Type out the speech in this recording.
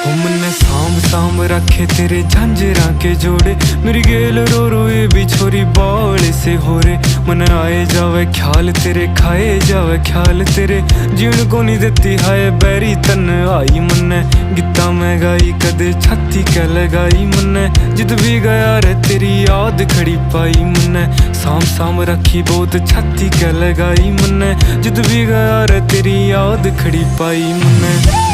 मन्ने सांभ सांभ रखे तेरे झांझरा के जोड़े, मेरी गेल रो रो ये भी छोरी बावले से हो रे। मन आए जावे ख्याल तेरे, खाए जावे ख्याल तेरे, जीण को नहीं देती हाय बैरी तन आई। मन्ने गीता में गाई कदे छाती कै लगाई, मन्ने जित भी गया रे तेरी याद खड़ी पाई। मन्ने सांभ सांभ रखी बहुत छाती कै लगाई, मन्ने जित भी गया रे तेरी याद खड़ी पाई। मन्ने